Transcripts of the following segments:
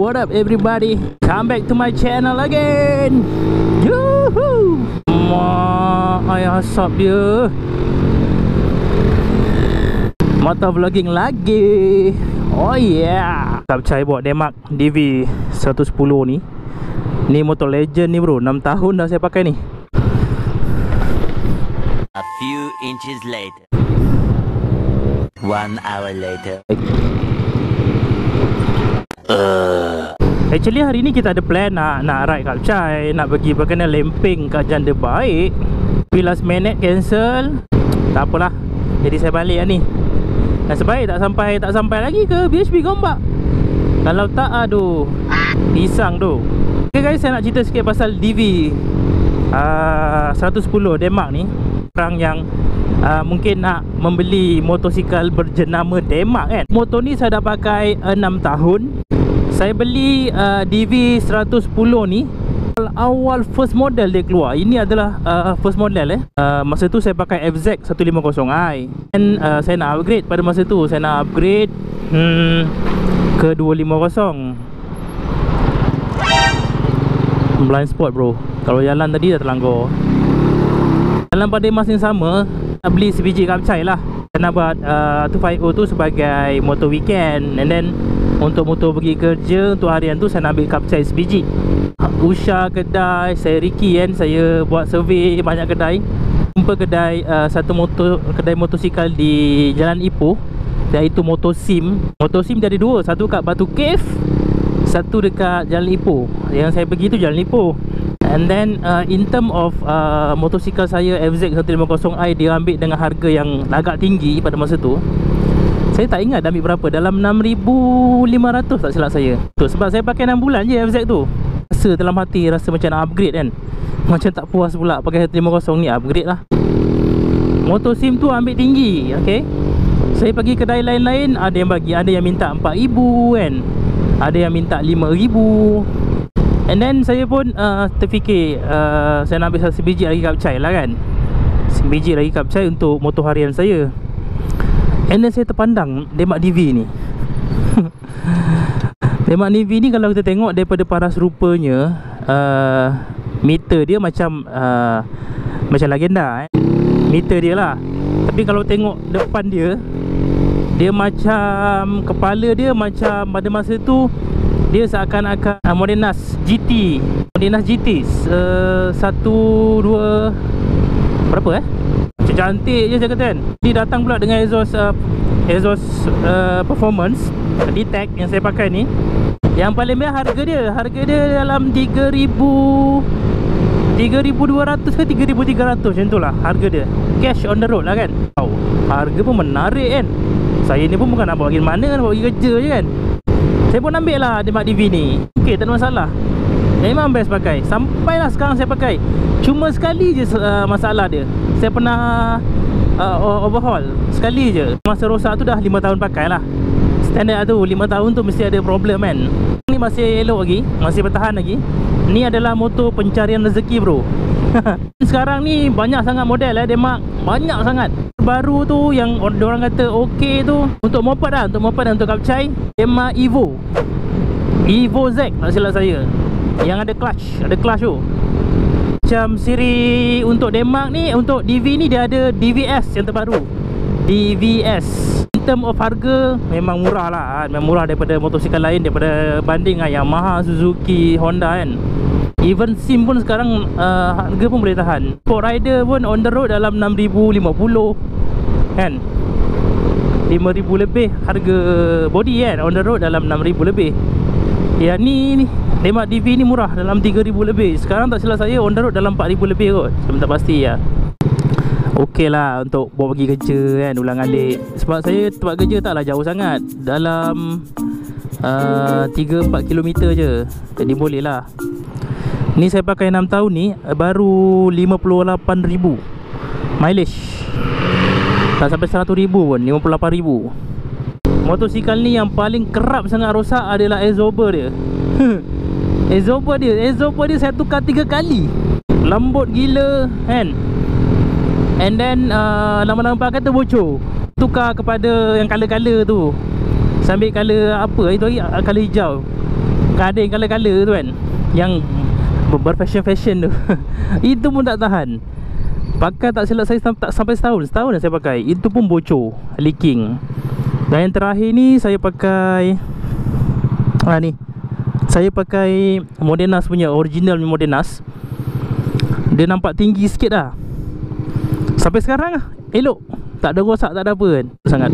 what up everybody? Come back to my channel again. Yuhu. Ayah asap dia. Mata vlogging lagi. Oh yeah. Kapcai buat Demak DV 110 ni. Ni motor legend ni bro. 6 tahun dah saya pakai ni. A few inches later. 1 hour later. Actually hari ni kita ada plan nak ride Kapcai, nak pergi berkena lemping kat Janda Baik. Tapi last minute cancel. Tak apalah. Jadi saya balik lah ni. Nasib baik tak sampai lagi ke BHP Gombak. Kalau tak, aduh, pisang tu. Okay guys, saya nak cerita sikit pasal DV 110 Demak ni. Orang yang mungkin nak membeli motosikal berjenama Demak kan. Motor ni saya dah pakai 6 tahun. Saya beli DV 110 ni awal first model dia keluar. Ini adalah first model masa tu saya pakai FZ 150i. Dan saya nak upgrade pada masa tu. Saya nak upgrade ke 250. Blind spot bro. Kalau jalan tadi dah terlanggar. Dalam pada masa yang sama, nak beli sebiji Kapcai lah. Saya nak buat 250 tu sebagai motor weekend. And then untuk motor pergi kerja, untuk harian tu saya nak ambil Kapcai sebiji. Usha kedai, saya Ricky kan. Saya buat survey banyak kedai. Jumpa kedai kedai motosikal di Jalan Ipoh, iaitu Motosim. Motosim dia ada dua. Satu kat Batu Cave, satu dekat Jalan Ipoh. Yang saya pergi tu Jalan Ipoh. And then in term of motosikal saya FZ 150i, dia ambil dengan harga yang agak tinggi pada masa tu. Saya tak ingat dah ambil berapa. Dalam 6,500 tak silap saya. Tu sebab saya pakai 6 bulan je FZ tu. Rasa dalam hati, rasa macam nak upgrade kan. Macam tak puas pula pakai 150 ni, upgrade lah. Motor SIM tu ambil tinggi. Okay, saya pergi kedai lain-lain, ada yang bagi, ada yang minta 4,000 kan, ada yang minta 5,000. And then saya pun terfikir saya nak ambil sebiji lagi Kapcai lah kan. Sebiji lagi Kapcai untuk motor harian saya. And then saya terpandang Demak DV ni. Demak DV ni kalau kita tengok daripada paras rupanya, meter dia macam legenda meter dia lah. Tapi kalau tengok depan dia, dia macam, kepala dia macam pada masa tu dia seakan-akan Modenas GT. Modenas GT 1, 2 berapa macam cantik je saya kata kan. Dia datang pula dengan exhaust performance D-Tech yang saya pakai ni. Yang paling murah harga dia dalam 3,200 ke 3,300 macam tu lah harga dia. Cash on the road lah kan. Harga pun menarik kan. Saya ni pun bukan nak bawa pergi mana, nak bawa pergi kerja je kan. Saya pun ambil lah Demak DV ni. Ok, tak ada masalah. Memang best pakai. Sampailah sekarang saya pakai. Cuma sekali je masalah dia. Saya pernah overhaul sekali je. Masa rosak tu dah 5 tahun pakai lah. Standard tu 5 tahun tu mesti ada problem kan. Ni masih elok lagi, masih bertahan lagi. Ni adalah motor pencarian rezeki bro. Sekarang ni banyak sangat model Demak. Banyak sangat. Baru tu yang orang kata okey tu untuk moped lah, untuk moped dan untuk Kapcai, Demak Evo Z tak silap saya, yang ada clutch tu. Macam siri untuk Demak ni, untuk DV ni dia ada DVS yang terbaru. DVS in term of harga memang murah lah. Memang murah daripada motosikal lain, daripada banding Yamaha, Suzuki, Honda kan. Even SIM pun sekarang harga pun boleh tahan. Sport Rider pun on the road dalam 6,050 kan. 5,000 lebih harga body kan. On the road dalam 6,000 lebih. Yang ni Demak DV ni murah dalam 3,000 lebih. Sekarang tak silap saya on the road dalam 4,000 lebih kot. Saya tak pasti lah. Okey lah untuk bawa pergi kerja kan, ulang-alik. Sebab saya tempat kerja taklah jauh sangat, dalam 3-4 km je. Jadi boleh lah. Ni saya pakai 6 tahun ni, baru 58,000 mileage. Tak sampai 100,000 pun, 58,000. Motosikal ni yang paling kerap sangat rosak adalah exhauster dia. Exhauster dia saya tukar 3 kali. Lembut gila kan. And then lama-lama pakai tu bocor. Tukar kepada yang color-color tu. Sambil color apa itu lagi, color hijau. Ada yang colour-colour tu kan, yang berfashion-fashion tu. Itu pun tak tahan. Pakai tak silap saya tak sampai setahun dah saya pakai. Itu pun bocor, leaking. Dan yang terakhir ni saya pakai ni. Saya pakai Modenas punya, original Modenas. Dia nampak tinggi sikit dah. Sampai sekarang elok, tak ada rosak, tak ada apa kan. Sangat.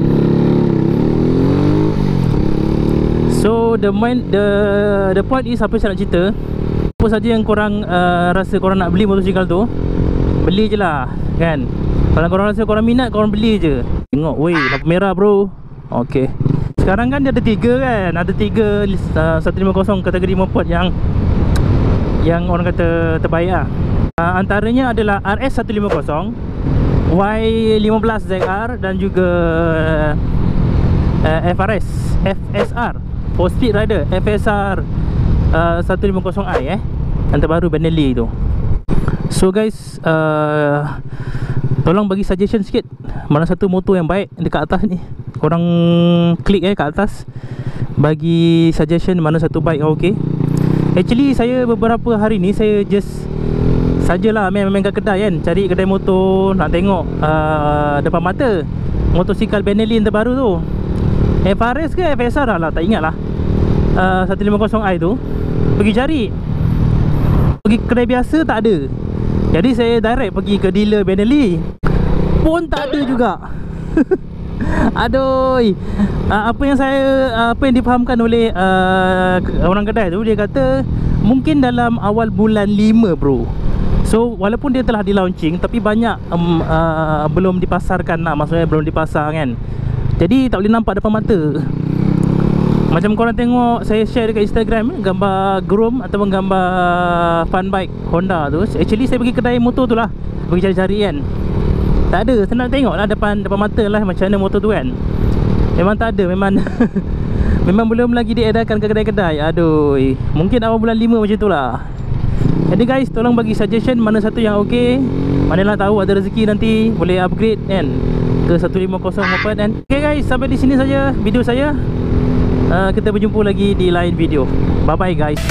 So the point is, apa saya nak cerita, apa saja yang korang rasa korang nak beli motosikal tu, beli je lah kan. Kalau korang rasa korang minat, korang beli je. Tengok weh, lampu merah bro. Okay, sekarang kan dia ada 3 kan. Ada 3 150 kategori moped yang orang kata terbaik lah. Antaranya adalah RS150, Y15ZR dan juga FSR 4 Speed Rider FSR 150i yang terbaru Benelli tu. So guys, tolong bagi suggestion sikit, mana satu motor yang baik dekat atas ni. Korang klik kat atas, bagi suggestion mana satu baik yang okey. Actually saya beberapa hari ni saya just sajalah main kat kedai kan, cari kedai motor, nak tengok depan mata motosikal Benelli yang terbaru tu, FRS ke FSR lah, tak ingat lah. 150i tu pergi cari, pergi kedai biasa tak ada. Jadi saya direct pergi ke dealer Benelli, pun tak ada juga. Aduh, apa yang difahamkan oleh orang kedai tu, dia kata mungkin dalam awal bulan 5 bro. So walaupun dia telah di launching, tapi banyak belum dipasarkan lah, maksudnya belum dipasar kan. Jadi tak boleh nampak depan mata. Macam korang tengok saya share dekat Instagram, gambar Grom ataupun gambar fun bike Honda tu, actually saya pergi kedai motor tu lah, pergi cari-cari kan. Tak ada, saya nak tengok lah depan mata lah macam mana motor tu kan. Memang tak ada, memang memang belum lagi diedarkan ke kedai-kedai. Aduh, mungkin awal bulan 5 macam tu lah. Jadi guys, tolong bagi suggestion mana satu yang okey. Manalah tahu ada rezeki nanti boleh upgrade kan ke 150 moped kan. Okay guys, sampai di sini saja video saya. Kita berjumpa lagi di lain video. Bye bye guys.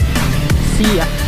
See ya.